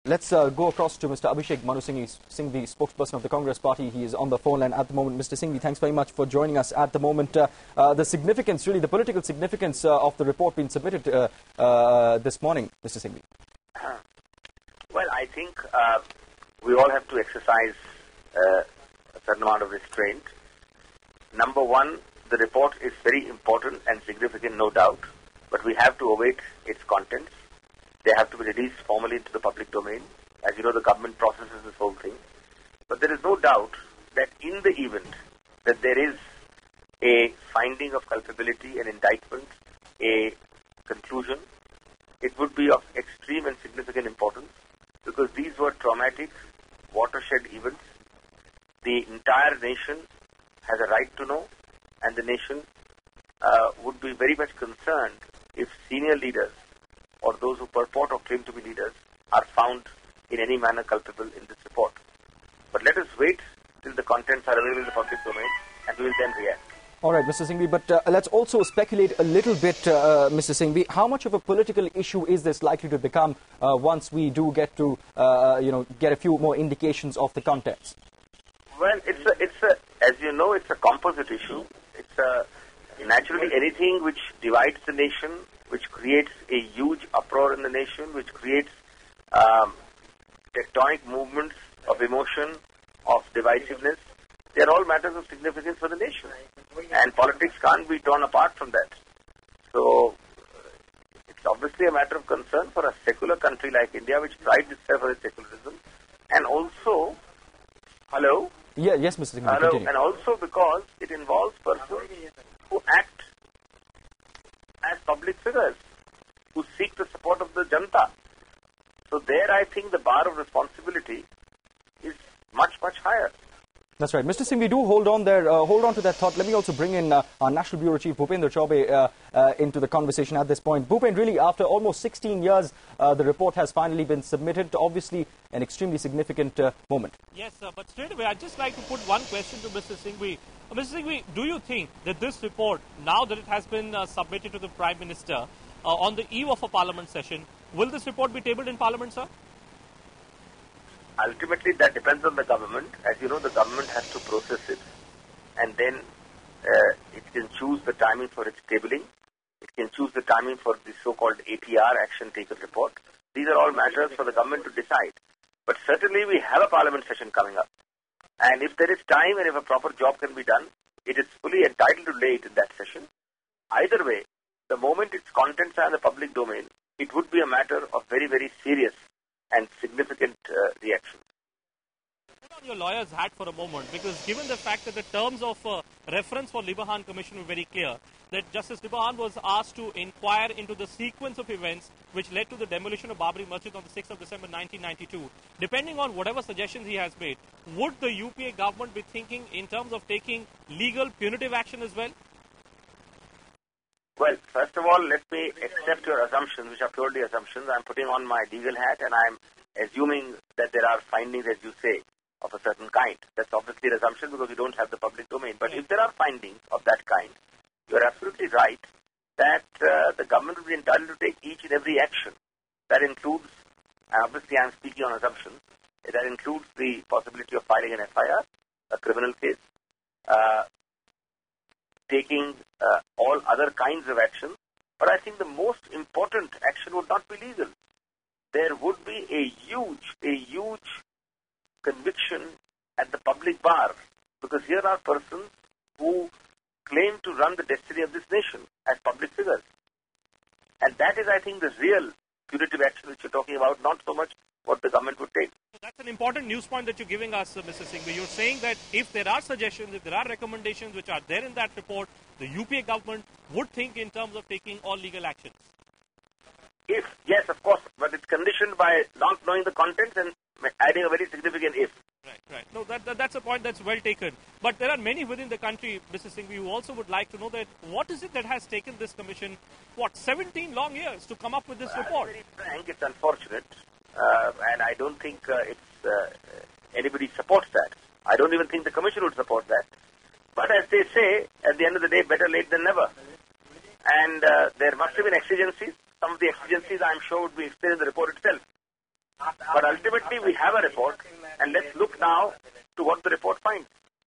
Let's go across to Mr. Abhishek Manu Singhvi, spokesperson of the Congress Party. He is on the phone line at the moment. Mr. Singhvi, thanks very much for joining us at the moment. The significance, really, the political significance of the report being submitted this morning, Mr. Singhvi. Well, I think we all have to exercise a certain amount of restraint. Number one, the report is very important and significant, no doubt, but we have to await its contents. They have to be released formally into the public domain. As you know, the government processes this whole thing. But there is no doubt that in the event that there is a finding of culpability, an indictment, a conclusion, it would be of extreme and significant importance because these were traumatic watershed events. The entire nation has a right to know, and the nation would be very much concerned if senior leaders or those who purport or claim to be leaders are found in any manner culpable in this report. But let us wait till the contents are available in the public domain and we will then react. All right, Mr. Singhvi, but let's also speculate a little bit, Mr. Singhvi. How much of a political issue is this likely to become once we do get to, get a few more indications of the contents? Well, as you know, it's a composite issue. Naturally, anything which divides the nation, which creates a huge uproar in the nation, which creates tectonic movements of emotion, of divisiveness, they are all matters of significance for the nation. And politics can't be torn apart from that. So, it's obviously a matter of concern for a secular country like India, which prides itself on its secularism. And also, hello? Yeah, yes, Mr. Singhvi, hello, continue. and also because it involves persons who act as public figures, who seek the support of the Janta. So there I think the bar of responsibility is much, much higher. That's right. Mr. Singhvi, do hold on there. Hold on to that thought. Let me also bring in our National Bureau Chief, Bhupendra Chaubey, into the conversation at this point. Bhupen, really, after almost 16 years, the report has finally been submitted. Obviously, an extremely significant moment. Yes, sir. But straight away, I'd just like to put one question to Mr. Singhvi. Mr. Singhvi, do you think that this report, now that it has been submitted to the Prime Minister on the eve of a Parliament session, will this report be tabled in Parliament, sir? Ultimately, that depends on the government. As you know, the government has to process it, and then it can choose the timing for its tabling. It can choose the timing for the so-called ATR, Action Taken Report. These are all matters for the government to decide. But certainly, we have a Parliament session coming up. And if there is time and if a proper job can be done, it is fully entitled to lay it in that session. Either way, the moment its contents are in the public domain, it would be a matter of very, very serious and significant reaction. Put on your lawyer's hat for a moment, because given the fact that the terms of reference for Libahan Commission were very clear, that Justice Libahan was asked to inquire into the sequence of events which led to the demolition of Babri Masjid on the 6th of December 1992. Depending on whatever suggestions he has made, would the UPA government be thinking in terms of taking legal punitive action as well? Well, first of all, let me accept your assumptions, which are purely assumptions. I'm putting on my legal hat and I'm assuming that there are findings, as you say, of a certain kind. That's obviously an assumption because we don't have the public domain. But if there are findings of that kind, you're absolutely right that the government will be entitled to take each and every action. That includes, and obviously I'm speaking on assumptions, that includes the possibility of filing an FIR, a criminal case, taking all other kinds of action. But I think the most important action would not be legal. There would be a huge conviction at the public bar, because here are persons who claim to run the destiny of this nation as public figures. And that is, I think, the real punitive action which you're talking about, not so much what the government would take. That's an important news point that you're giving us, Mr. Singhvi. You're saying that if there are suggestions, if there are recommendations which are there in that report, the UPA government would think in terms of taking all legal actions. If, yes, of course, but it's conditioned by not knowing the contents and adding a very significant if. Right. No, that's a point that's well taken. But there are many within the country, Mr. Singhvi, who also would like to know that what is it that has taken this commission, 17 long years to come up with this report? Very frank, it's unfortunate. And I don't think anybody supports that. I don't even think the commission would support that. But as they say, at the end of the day, better late than never. And there must have been exigencies. Some of the exigencies, I'm sure, would be explained in the report itself. But ultimately we have a report, and let's look now to what the report finds.